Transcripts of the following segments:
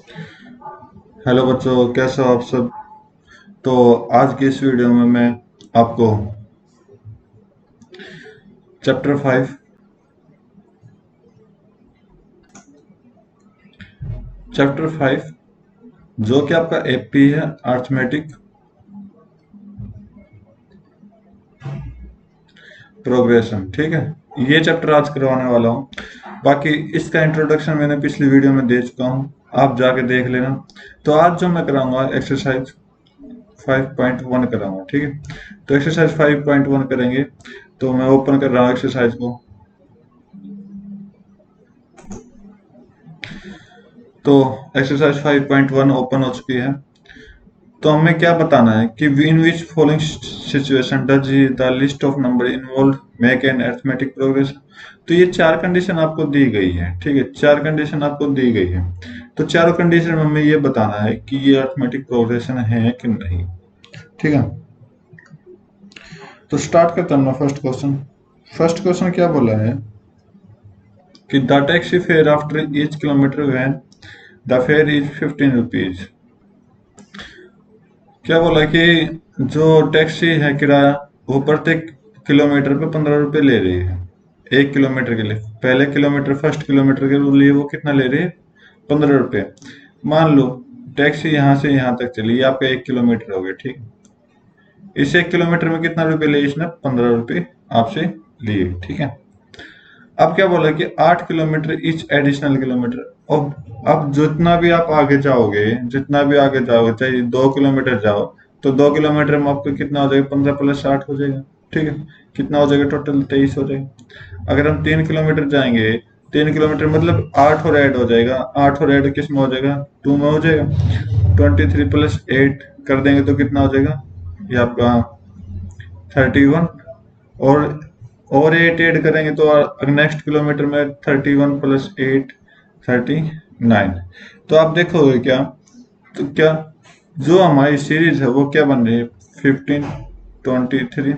Hello बच्चों, कैसे हो आप सब। तो आज की इस वीडियो में मैं आपको चैप्टर 5 चैप्टर 5 जो कि आपका एपी है, अर्थमेटिक प्रोग्रेशन, ठीक है। ये चैप्टर आज करवाने वाला हूँ। बाकी इसका इंट्रोडक्शन मैंने पिछली वीडियो में दे चुका हूँ, आप जाके देख लेना। तो आज जो मैं कराऊंगा एक्सरसाइज 5.1 कराऊंगा, ठीक है। तो एक्सरसाइज 5.1 करेंगे। तो मैं ओपन कर रहा हूँ एक्सरसाइज को। तो एक्सरसाइज 5.1 ओपन हो चुकी है। तो हमें क्या बताना है कि in which following situation does the list of number involve make an arithmetic progression. तो ये चार कंडीशन आपको दी गई है, ठीक है। चार कंडीशन आपको दी गई है। तो चारों कंडीशन में हमें ये बताना है कि ये अरिथमेटिक प्रोग्रेशन है कि नहीं, ठीक है। तो स्टार्ट करते हैं अपना फर्स्ट क्वेश्चन। फर्स्ट क्वेश्चन क्या बोला है कि the taxi fare after each kilometre when the fair is 15 rupees. क्या बोला कि जो टैक्सी है किराया वो प्रत्येक किलोमीटर पे 15 रुपए ले रही है। 1 किलोमीटर के लिए, पहले किलोमीटर फर्स्ट किलोमीटर के लिए वो कितना ले रही है? 15 रुपए। मान लो टैक्सी यहाँ से यहाँ तक चली, ये आपका 1 किलोमीटर हो गया, ठीक। इस 1 किलोमीटर में कितना रुपए लिए इसने? 15 रुपए आपसे लिए, ठीक है। अब क्या बोला कि 8 किलोमीटर ईच एडिशनल किलोमीटर। अब जितना भी आप आगे जाओगे, जितना भी आगे जाओगे, चाहे 2 किलोमीटर जाओ, तो 2 किलोमीटर में आपको कितना हो जाएगा? 15 + 8 हो जाएगा, ठीक है। कितना हो जाएगा? टोटल 23 हो जाएगा। अगर हम 3 किलोमीटर जाएंगे, 3 किलोमीटर मतलब 8 और ऐड हो जाएगा। 8 और ऐड किस में हो जाएगा? 2 में हो जाएगा। 23 + 8 कर देंगे तो कितना हो जाएगा? ये आपका 31। और 8 ऐड करेंगे तो नेक्स्ट किलोमीटर में 31 + 8 39। तो आप देखोगे क्या, तो क्या जो हमारी सीरीज है वो क्या बन रही है? 15, 23,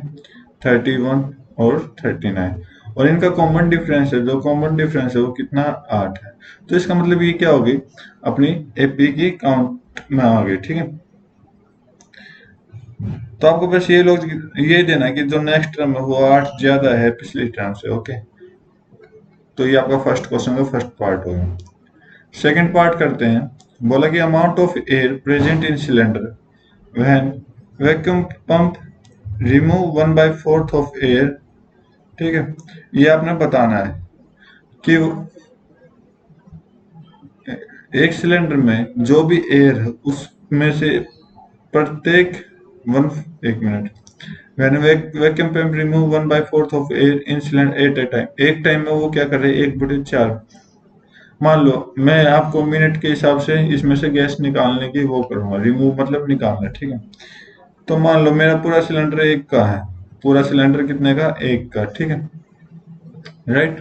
31 और 39। और इनका कॉमन डिफरेंस है, जो कॉमन डिफरेंस है वो कितना? 8 है। तो इसका मतलब ये क्या होगी? अपनी एपी की काउंट में आ गई, ठीक है। तो आपको बस ये लोग ये देना है कि जो नेक्स्ट टर्म है वो 8 ज्यादा है पिछली टर्म से, ओके। तो ये आपका फर्स्ट क्वेश्चन का फर्स्ट पार्ट होगा। सेकंड पार्ट करते हैं। बोला कि amount of air present in cylinder when vacuum pump remove 1/4 of air, ठीक है। ये आपने बताना है कि एक सिलेंडर में जो भी एयर है उसमें से प्रत्येक वन एक minute when vacuum pump remove 1/4 of air in cylinder eight A time. एक टाइम में वो क्या कर रहे हैं? 1/4। मान लो मैं आपको मिनट के हिसाब से इसमें से गैस निकालने की वो करूंगा, रिमूव मतलब निकालना, ठीक है। तो मान लो मेरा पूरा सिलेंडर 1 का है। पूरा सिलेंडर कितने का? 1 का, ठीक है, राइट।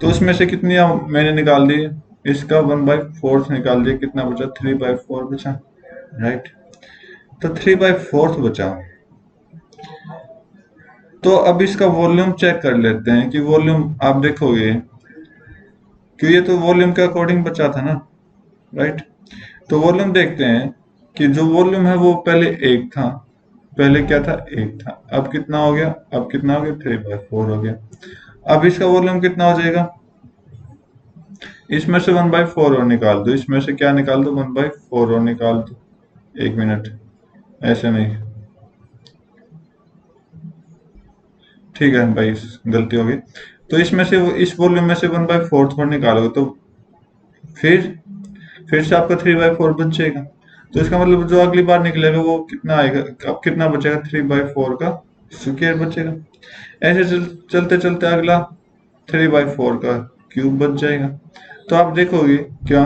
तो उसमें से कितनी मैंने निकाल दी? इसका 1/4 निकाल दिया, कितना बचा? 3/4 बचा, राइट। तो 3/4 बचा। तो अब इसका वॉल्यूम चेक कर लेते हैं कि वॉल्यूम आप देखोगे कि ये तो वॉल्यूम के अकॉर्डिंग बचा था ना, राइट। तो वॉल्यूम देखते हैं कि जो वॉल्यूम है वो पहले 1 था। पहले क्या था? 1 था। अब कितना हो गया? अब कितना हो गया? 3/4 हो गया। अब इसका वॉल्यूम कितना हो जाएगा? इसमें से 1/4 और निकाल दो, इसमें से क्या निकाल दो? 1/4 और निकाल दो। एक मिनट, ऐसे नहीं, ठीक है भाई, गलती हो गई। तो इसमें से इस वॉल्यूम में से 1/4 और निकालोगे तो फिर फिर से आपका 3/4 बच जाएगा। तो इसका मतलब जो अगली बार निकलेगा वो कितना आएगा? अब कितना बचेगा? 3/4 का स्क्वायर बचेगा। ऐसे चलते चलते अगला 3/4 का क्यूब बच जाएगा। तो आप देखोगे क्या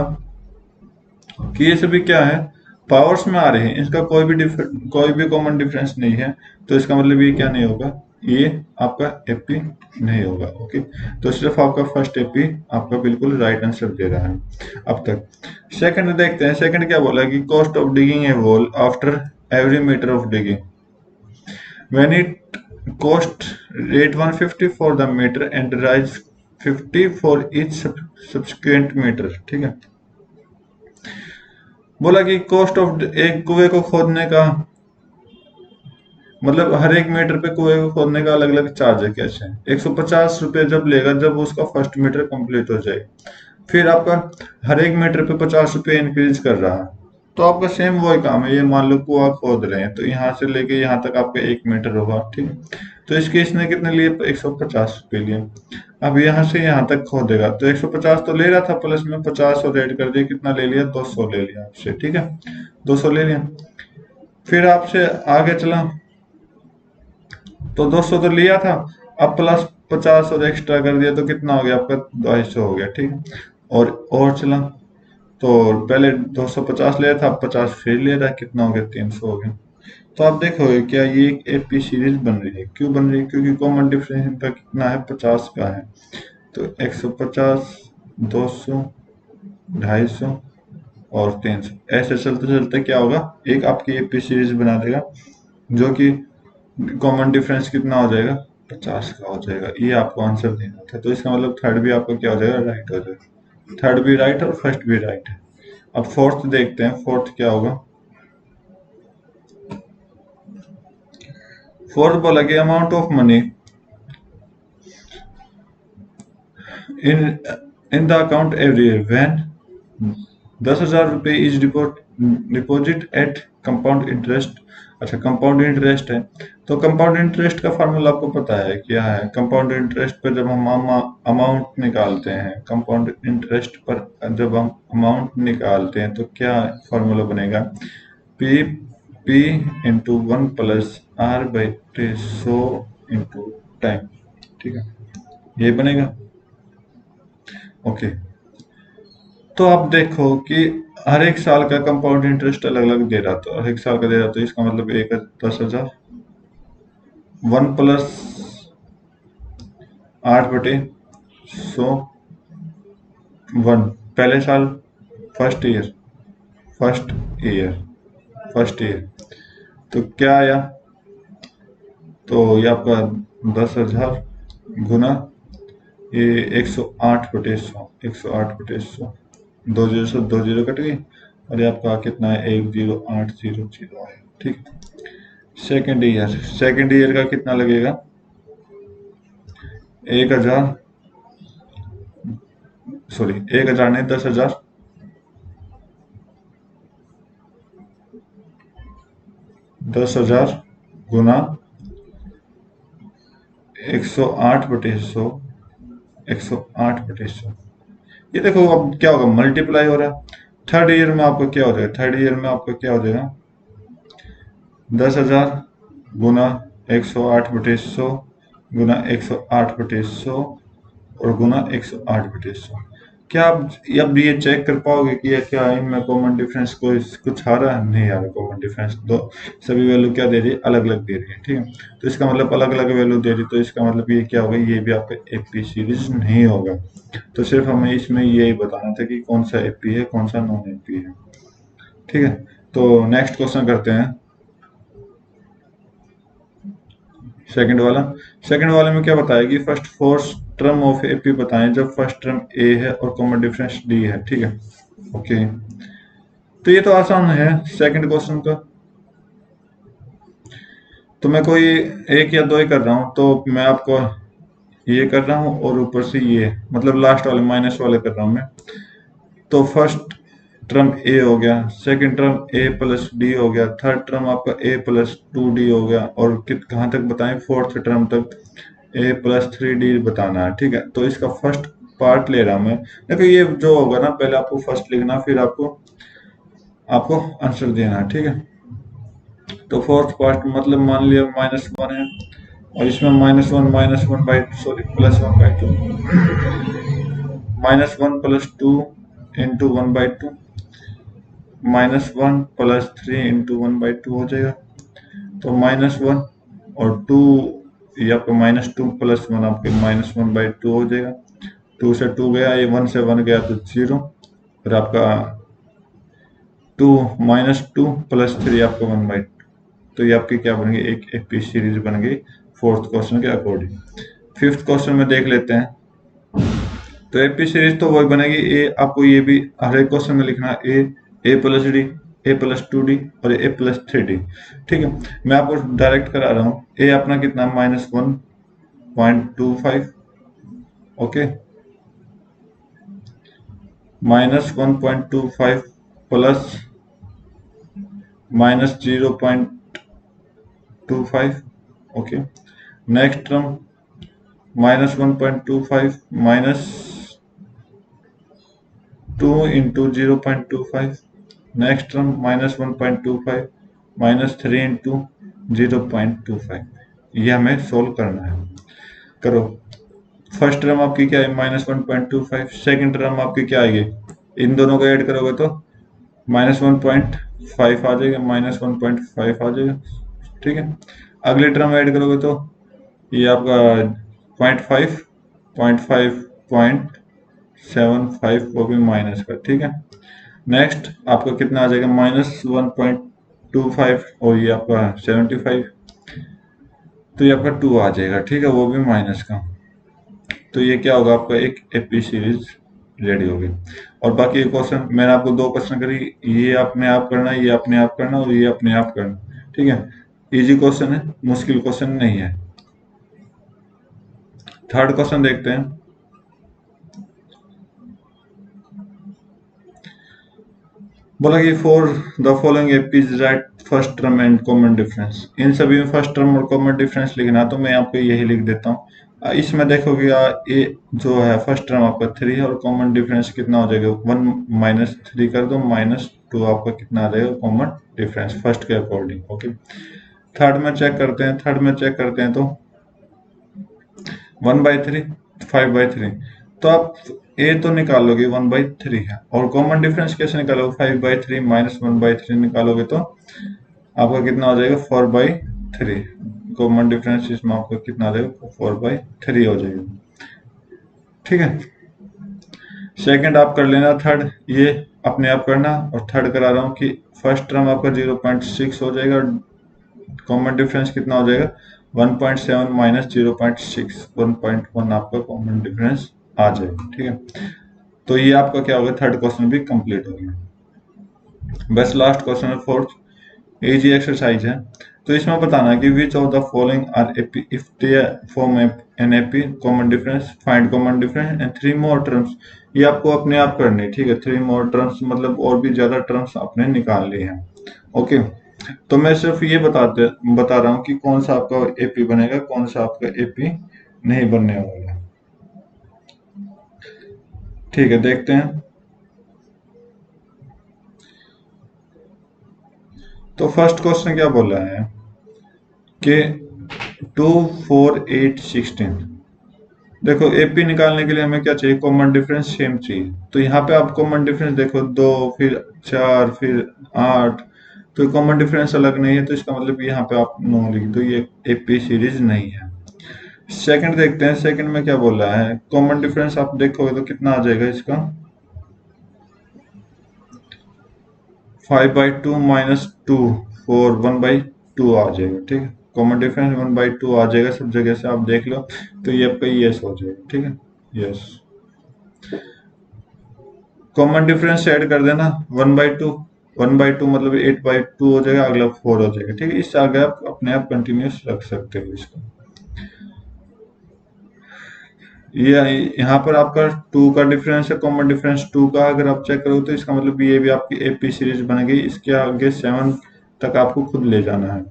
कि ये सभी क्या है? पावर्स में आ रहे हैं, इसका कोई भी कॉमन डिफरेंस नहीं है। तो इसका मतलब ये क्या नहीं होगा? ये आपका एपी नहीं होगा, ओके। तो सिर्फ आपका फर्स्ट एपी आपका बिल्कुल राइट आंसर दे रहा है अब तक। सेकंड देखते हैं। सेकंड क्या बोला कि cost of digging a hole after every metre of digging when it cost rate 150 for the meter and rise 50 for each subsequent meter, ठीक है। बोला कि कॉस्ट ऑफ एक कुएं को खोदने का, मतलब हर एक मीटर पे कुएं को खोदने का अलग अलग चार्ज है कैसे, 150 रुपये जब लेगा जब उसका फर्स्ट मीटर कंप्लीट हो जाए, फिर आपका हर एक मीटर पे 50 रुपये इंक्रीज कर रहा है। तो आपका सेम वही काम है, ये मान लो कुआ खोद रहे हैं तो यहाँ से लेके यहाँ तक आपका 1 मीटर होगा, ठीक है। तो इसके इसने कितने लिए, 150 रुपये लिए। अब यहाँ से यहाँ तक खोदेगा तो 150 तो ले रहा था, प्लस में 50 और ऐड कर दिया, कितना ले लिया, 200 ले लिया आपसे, ठीक है, 200 ले लिया। फिर आपसे आगे चला तो 200 तो लिया था, अब प्लस 50 और एक्स्ट्रा कर दिया तो कितना हो गया आपका, 250 हो गया, ठीक है। और चला तो पहले 250 लिया था, अब 50 फिर ले रहा है, कितना हो गया, 300 हो गया। तो आप देखोगे क्या ये एक एपी सीरीज बन रही है, क्यों बन रही है, क्योंकि कॉमन डिफरेंस इनका कितना है, 50 का है। तो 150, 200, 250 और 300, ऐसे चलते चलते क्या होगा, एक आपकी एपी सीरीज बना देगा जो कि कॉमन डिफरेंस कितना हो जाएगा, 50 का हो जाएगा। ये आपको आंसर देना था, तो इसका मतलब थर्ड भी आपका क्या हो जाएगा, राइट हो जाएगा। थर्ड भी राइट और फर्स्ट भी राइट है। अब फोर्थ देखते हैं, फोर्थ क्या होगा। फोर्थ बोला कि amount of money in in the account every year when 10,000 रुपये is deposit eight compound interest. अच्छा, कंपाउंड इंटरेस्ट है, तो कंपाउंड इंटरेस्ट का फार्मूला आपको पता है क्या है। कंपाउंड इंटरेस्ट पर जब हम अमाउंट निकालते हैं, कंपाउंड इंटरेस्ट पर जब हम अमाउंट निकालते हैं तो क्या फार्मूला बनेगा, P P into 1 + R/100 into time, ठीक है, ये बनेगा। ओके, तो आप देखो कि हर एक साल का कंपाउंड इंटरेस्ट अलग अलग दे रहा, तो हर एक साल का दे रहा, तो इसका मतलब एक 10,000, 1 + 8/100, 1 पहले साल, first year, first year, first year, तो क्या आया, तो ये आपका 10,000 गुना ये 108/100, 108/100, 2 जीरो से 2 जीरो कट गई, और ये आपका कितना है, 10800 है, ठीक। सेकेंड ईयर का कितना लगेगा, 1,000, सॉरी 1,000 नहीं, 10,000, 10,000 गुना 108/100, 108/100, ये देखो अब क्या होगा, मल्टीप्लाई हो रहा है। थर्ड ईयर में आपको क्या हो जाएगा, थर्ड ईयर में आपको क्या हो जाएगा, 10,000 गुना 108/100 गुना 108/100 और गुना 108/100। क्या आप अब ये चेक कर पाओगे कि ये क्या इनमें कॉमन डिफरेंस कोई कुछ आ रहा है, नहीं आ रहा कॉमन डिफरेंस, दो सभी वैल्यू क्या दे रही है, अलग अलग दे रही है, ठीक है। तो इसका मतलब अलग अलग वैल्यू दे रही, तो इसका मतलब ये क्या होगा, ये भी आपका एपी सीरीज नहीं होगा। तो सिर्फ हमें इसमें यही बताना था कि कौन सा एपी है, कौन सा नॉन एपी है, ठीक है। तो नेक्स्ट क्वेश्चन करते हैं, सेकंड वाला। सेकंड वाले में क्या बताया कि first four term of AP बताएं जब फर्स्ट टर्म ए है और कॉमन डिफरेंस डी है, ठीक है। ओके, तो ये तो आसान है सेकंड क्वेश्चन का, तो मैं कोई एक या दो ही कर रहा हूँ, तो मैं आपको ये कर रहा हूँ और ऊपर से ये मतलब लास्ट वाले माइनस वाले कर रहा हूँ मैं। तो फर्स्ट टर्म ए हो गया, सेकंड टर्म ए प्लस डी हो गया, थर्ड टर्म आपका A+2D हो गया, और कहाँ तक बताएं, फोर्थ टर्म तक A+3D बताना है, ठीक है। तो इसका फर्स्ट पार्ट ले रहा हूं मैं। देखो ये जो होगा ना, पहले आपको फर्स्ट लिखना, फिर आपको आपको आंसर देना है, ठीक है। तो फोर्थ पार्ट मतलब मान लिया -1 है, और इसमें -1 सॉरी +1/2, -1 + 2 इंटू 1/2, -1 + 3 इंटू 1/2 हो जाएगा। तो -1 और 2, ये आपका -2 + 1 आपके -1/2 हो जाएगा। 2 से 2 गया, ये 1 से 1 गया तो 0, और आपका 2 -2 + 3 आपका 1/2। तो ये आपकी क्या बन गई, एक एपी सीरीज बन गई फोर्थ क्वेश्चन के अकॉर्डिंग। फिफ्थ क्वेश्चन में देख लेते हैं। तो एपी सीरीज तो वही बनेगी, ए आपको ये भी हर एक क्वेश्चन में लिखना है, ए प्लस डी, ए प्लस 2d और ए प्लस 3d। ठीक है, मैं आपको डायरेक्ट करा रहा हूँ। ए अपना कितना, -1.25, okay, -1.25 plus -0.25, okay. Next term -1.25 -2 into 0.25। Next term -1.25 -3 into 0.25। ये हमें सोल्व करना है। करो। फर्स्ट टर्म आपकी क्या है, -1.25। सेकेंड टर्म आपकी क्या आएगी, इन दोनों को ऐड करोगे तो -1.5 आ जाएगा, -1.5 आ जाएगा। ठीक है, अगले टर्म ऐड करोगे तो ये आपका 0.5, 0.5, 0.75, वो भी माइनस का। ठीक है, नेक्स्ट आपका कितना आ जाएगा, -1.25 और ये आपका 75, तो ये आपका 2 आ जाएगा। ठीक है, वो भी माइनस का। तो ये क्या होगा, आपका एक एपी सीरीज रेडी होगी। और बाकी एक क्वेश्चन मैंने आपको 2 क्वेश्चन करी, ये अपने आप करना, ये अपने आप करना और ये अपने आप करना। ठीक है, इजी क्वेश्चन है, मुश्किल क्वेश्चन नहीं है। थर्ड क्वेश्चन देखते हैं। बोला कि for the following APs write first term and common difference. इन सभी में फर्स्ट टर्म और कॉमन डिफरेंस लिखना, तो मैं आपको यही लिख देता हूँ। इसमें देखोगे ए जो है फर्स्ट टर्म आपका 3 है और कॉमन डिफरेंस कितना हो जाएगा, 1 - 3 कर दो, -2 आपका कितना आ जाएगा कॉमन डिफरेंस फर्स्ट के अकॉर्डिंग। ओके, थर्ड में चेक करते हैं। थर्ड में चेक करते हैं तो 1/3, 5/3। तो आप ए तो निकालोगे 1/3 है, और कॉमन डिफरेंस कैसे निकालोगे, 5/3 -1/3 निकालोगे तो आपका कितना हो जाएगा, 4/3। कॉमन डिफरेंस इसमें आपका कितना आ जाएगा, 4/3 हो जाएगा। ठीक है, सेकंड आप कर लेना। थर्ड ये अपने आप करना, और थर्ड करा रहा हूँ कि फर्स्ट टर्म आपका 0.6 हो जाएगा, कॉमन डिफरेंस कितना हो जाएगा, 1.7 माइनस 0.6, 1.1 आपका कॉमन डिफरेंस आ जाएगा। ठीक है, तो ये आपका क्या होगा, थर्ड क्वेश्चन भी कंप्लीट हो गया। बस लास्ट क्वेश्चन है फोर्थ, इजी एक्सरसाइज है। तो इसमें बताना है कि which of the following are AP if they form an AP, common difference, find common difference and 3 more terms. ये आपको अपने आप करनी है। ठीक है, 3 मोर टर्म्स मतलब और भी ज्यादा टर्म्स आपने निकाल लिए हैं। ओके, तो मैं सिर्फ ये बता रहा हूँ कि कौन सा आपका एपी बनेगा, कौन सा आपका एपी नहीं बनने वाला। ठीक है, देखते हैं। तो फर्स्ट क्वेश्चन क्या बोल रहा है कि 2, 4, 8, 16। देखो, एपी निकालने के लिए हमें क्या चाहिए, कॉमन डिफरेंस सेम चाहिए। तो यहाँ पे आप कॉमन डिफरेंस देखो, 2, फिर 4, फिर 8, तो कॉमन डिफरेंस अलग नहीं है, तो इसका मतलब यहाँ पे आप 9 लिख दो, ये एपी सीरीज नहीं है। सेकंड देखते हैं, सेकंड में क्या बोल रहा है, कॉमन डिफरेंस आप देखोगे तो कितना आ जाएगा इसका, 5/2 -2, 4, 1/2 आ जाएगा। ठीक है, कॉमन डिफरेंस 1/2 आ जाएगा, सब जगह से आप देख लो, तो ये आपका यस हो जाएगा। ठीक है, यस। कॉमन डिफरेंस ऐड कर देना, 1/2, 1/2 मतलब 8/2 हो जाएगा, अगला 4 हो जाएगा। ठीक है, इससे आगे आप अपने आप कंटिन्यूस रख सकते हो इसको। ये यहाँ पर आपका 2 का डिफरेंस है, कॉमन डिफरेंस 2 का अगर आप चेक करोगे तो इसका मतलब ये भी आपकी एपी सीरीज बन गई। इसके आगे 7 तक आपको खुद ले जाना है।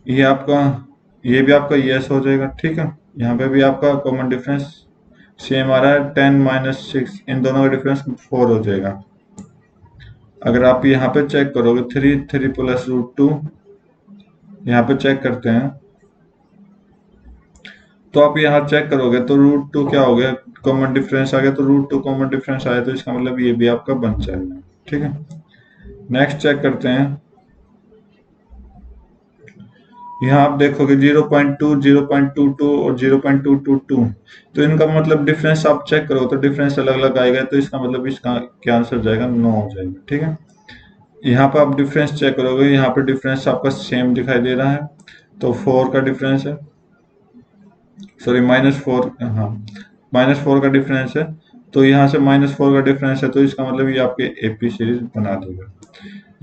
ये आपका, ये भी आपका यस हो जाएगा। ठीक है, यहाँ पे भी आपका कॉमन डिफरेंस सेम आ रहा है, 10 - 6, इन दोनों का डिफरेंस 4 हो जाएगा। अगर आप यहाँ पे चेक करोगे 3 प्लस √2, यहाँ पे चेक करते हैं तो आप यहाँ चेक करोगे तो √2 क्या हो गया, कॉमन डिफरेंस आ गया, तो √2 कॉमन डिफरेंस आया, तो इसका मतलब ये भी आपका बन जाएगा। ठीक है, नेक्स्ट चेक करते हैं। यहाँ आप देखोगे 0.2, 0.22 और 0.222, तो इनका मतलब डिफरेंस आप चेक करो तो डिफरेंस अलग अलग आएगा, तो इसका मतलब इसका क्या आंसर जाएगा, 9 हो जाएगा। ठीक है, यहाँ पर आप डिफरेंस चेक करोगे, यहाँ पर डिफरेंस आपका सेम दिखाई दे रहा है, तो 4 का डिफरेंस है, सॉरी -4, हाँ -4 का डिफरेंस है, तो यहाँ से -4 का डिफरेंस है, तो इसका मतलब ये आपके एपी सीरीज बना देगा।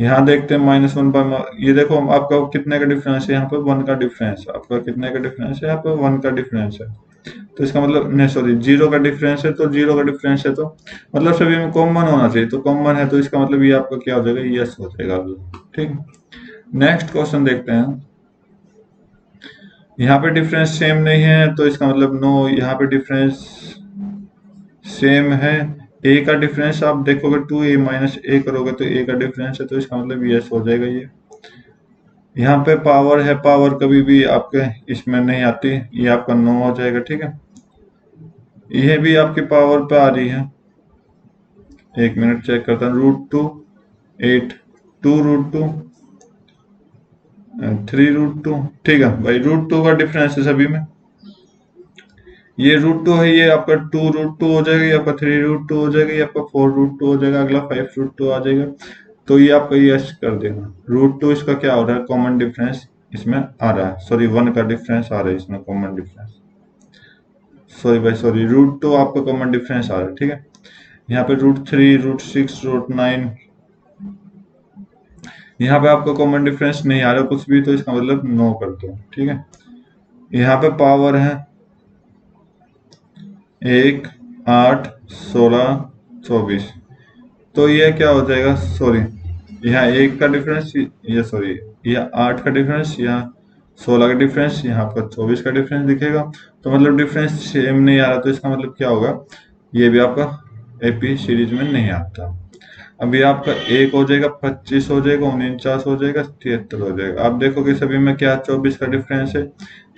यहाँ देखते हैं -1 ये देखो आपका कितने का डिफरेंस है, यहाँ पे 1 का डिफरेंस है, आपका कितने का डिफरेंस है, यहाँ पे 1 का डिफरेंस है। तो इसका मतलब नहीं सॉरी 0 का डिफरेंस है, तो 0 का डिफरेंस है तो मतलब सभी में कॉमन होना चाहिए, तो कॉमन है तो इसका मतलब ये आपका क्या हो जाएगा, यस हो जाएगा। ठीक, नेक्स्ट क्वेश्चन देखते हैं। यहाँ पे डिफरेंस सेम नहीं है तो इसका मतलब नो, यहाँ पे डिफरेंस सेम है। ए का डिफरेंस आप देखोगे 2a -a करोगे तो a का डिफरेंस है, तो इसका मतलब यस हो जाएगा ये। यहाँ पे पावर है, पावर कभी भी आपके इसमें नहीं आती, ये आपका नो हो जाएगा। ठीक है, ये भी आपकी पावर पे आ रही है, 1 मिनट चेक करता हूँ। √2 8 2√2 3√2। ठीक है भाई, √2 का डिफरेंस है सभी में, ये √2 है, ये आपका 2√2 हो जाएगा, ये आपका 3√2 हो जाएगा, ये आपका 4√2 हो जाएगा, अगला 5√2 आ जाएगा। तो ये आपका यस कर देगा। √2 इसका क्या हो रहा है, कॉमन डिफरेंस इसमें आ रहा है, सॉरी 1 का डिफरेंस आ रहा है इसमें, कॉमन डिफरेंस, सॉरी भाई सॉरी, √2 आपका कॉमन डिफरेंस आ रहा है। ठीक है, यहाँ पे √3 √6 √9, यहाँ पे आपका कॉमन डिफरेंस नहीं आ रहा कुछ भी, तो इसका मतलब नो कर दो। ठीक है, यहाँ पे पावर है 1 8 16 24, तो ये क्या हो जाएगा, सॉरी यहाँ 1 का डिफरेंस, ये सॉरी यह 8 का डिफरेंस, यहाँ 16 का डिफरेंस, यहाँ पर 24 का डिफरेंस दिखेगा। तो मतलब डिफरेंस सेम नहीं आ रहा, तो इसका मतलब क्या होगा, ये भी आपका एपी सीरीज में नहीं आता। अभी आपका 1 हो जाएगा, 25 हो जाएगा, 49 हो जाएगा, 73 हो जाएगा। आप देखोगे सभी में क्या 24 का डिफरेंस है,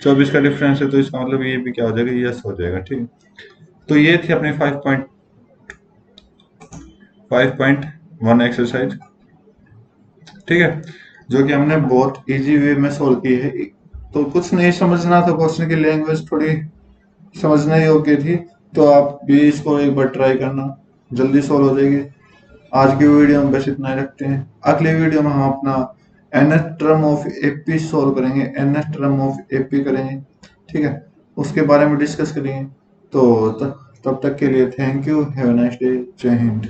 24 का डिफरेंस है, तो इसका मतलब ये भी क्या हो जाएगा, यस हो जाएगा। ठीक है, तो ये थी अपनी 5.1 एक्सरसाइज। ठीक है, जो कि हमने बहुत इजी वे में सोल्व की है। तो कुछ नहीं समझना था, क्वेश्चन की लैंग्वेज थोड़ी समझने योग्य थी, तो आप भी इसको एक बार ट्राई करना, जल्दी सोल्व हो जाएगी। आज की वीडियो हम बस इतना ही रखते हैं। अगली वीडियो में हम अपना nth term of AP solve करेंगे, nth टर्म ऑफ एपी करेंगे। ठीक है, उसके बारे में डिस्कस करेंगे। तो तब तक के लिए thank you, have a nice day, जय हिंद।